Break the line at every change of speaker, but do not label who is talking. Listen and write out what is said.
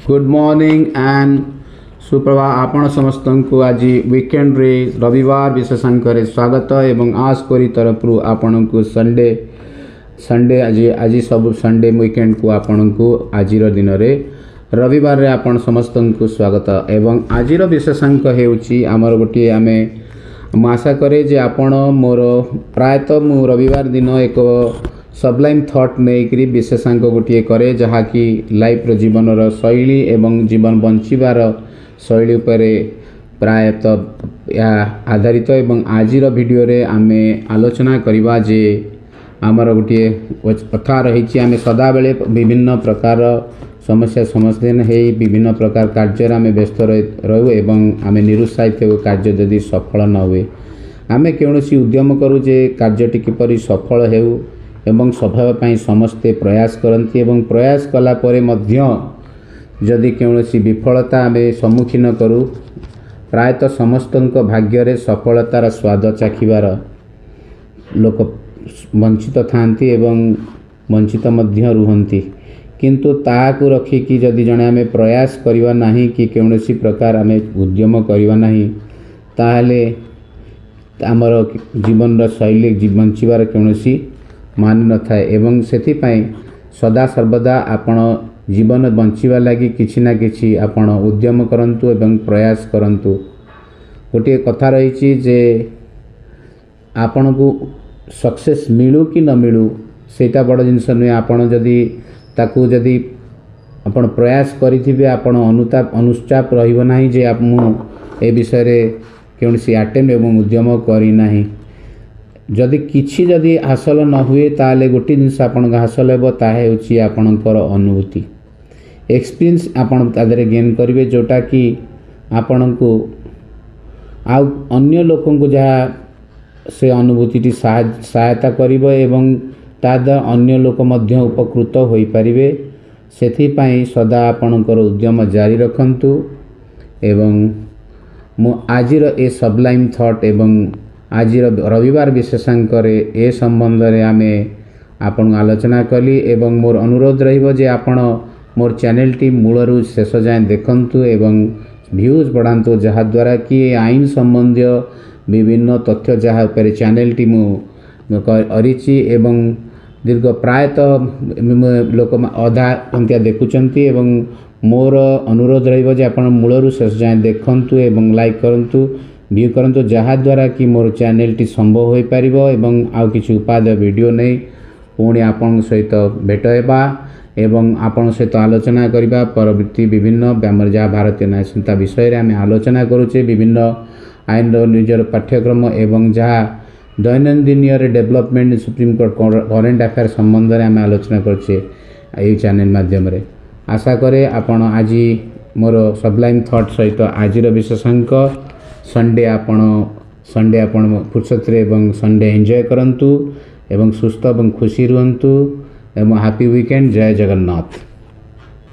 Good morning and Suprabha आपण समस्त को आज वीकेंड रे रविवार विशेषांक स्वागत एवं आस करी तरफ आपण को संडे संडे आज आज सब संडे वीकेंड को आपण को आज दिन रे रविवार रे आपण समस्त को स्वागत एवं आज विशेषांक हेउची आमर गोटे आमे आशा करे जे आपण मोर प्रायतः मु रविवार दिन एक सबलाइम थॉट नहीं विशेषांक गोटे करे जहाँकि लाइफ रो जीवन रो शैली एवं जीवन बंचिबार शैली उपरे प्रायतः आधारित एवं आज वीडियो रे आमे आलोचना करिबा जे आमर गोटे कथा रही आमे सदा बेले विभिन्न प्रकार समस्या समाधान है विभिन्न प्रकार कार्य आमे व्यस्त रहू एवं आमे निरुत्साहित हो कार्य यदि सफल न हुए आमे कौनसी उद्यम करू जे कार्यटी किपरि सफल हेउ एवं सफल पाई समस्ते प्रयास करती एवं प्रयास कला परे मध्य जदि कौनसी विफलता आमे सम्मुखीन करू प्रायतः समस्त भाग्य रे सफलतार स्वाद चाखिबार लोक वंचित थांती एवं वंचित मध्य रुहंती किंतु ताकू रखिकी जदि जने आमे प्रयास करिवा नाही कि कौनसी प्रकार आमे उद्यम करिवा नाही ताहले आमर जीवन शैली बंचिबार कौनसी मान न थाए एवं सेति पई सदा सर्वदा आपण जीवन बंचिबा लागि किछि ना किछि आपण उद्यम करंतु एवं प्रयास करंतु गोटे कथा रही जे आपण को सक्सेस मिलू कि न मिलू सेटा बड़ जिनस नुहे आपण जदि ताकू जदि आपण प्रयास करिथिबे आपण अनुताप अनुष्चाप रहिबो नाही जे मु ए विषय रे कौनसी अटेम्प्ट एवं उद्यम करी नाही जदि किछि जदि हासिल न हुए ताले गोटे जिनस आपण हासिल हेबो ताहे होछि आपणकर अनुभूति एक्सपीरियंस आपण तादरे गेन करिवे जोटा कि आपण को आ अन्य लोकन को जहा से अनुभूति सहायता करिवो एवं तादा अन्य लोक मध्य उपकृत होई परिवे सेथि पई सदा आपणकर उद्यम जारी रखंतु एवं मु आजिर ए सबलाइम थॉट एवं आज रविवार विशेषांक ए संबंध रे आमे आपण आलोचना कली एवं मोर अनुरोध रहिबो जे आपण मोर चैनल टी मूलरू शेष जाए देखंतु एवं व्यूज बढ़ातु जहा द्वारा कि आईन संबंधी विभिन्न तथ्य जहा पर चैनल टी मु करिछि एवं दीर्घ प्रायतः लोक अधा अंत्या देखुचंती एवं मोर अनुरोध रहिबो जे आपण मूलरू शेष जाए देखंतु एवं लाइक करंतु व्यू करंतु जहा द्वारा कि मोर चैनल टी संभव हो पारिबो एवं आउ किछि उपादेय वीडियो नै पुणी आपण सहित भेट हेबा एवं आपण सहित आलोचना करिबा परवर्ती विभिन्न ब्यामर जहा भारतीय न्याय संहिता विषय रे आमे आलोचना करूचे विभिन्न आईन निजर पाठ्यक्रम एवं जहा दैनंदिन development supreme court current affair संबंध रे आमे आलोचना करूचे एई चैनल माध्यम रे आशा करे आपण आज मोर सबलाइन थॉट सहित आजिर विशेषांक संडे आपण फुर्सत रे एवं संडे एंजॉय करंतु एवं सुस्थ एवं खुशी रुहंतु एवं हैप्पी वीकेंड। जय जगन्नाथ।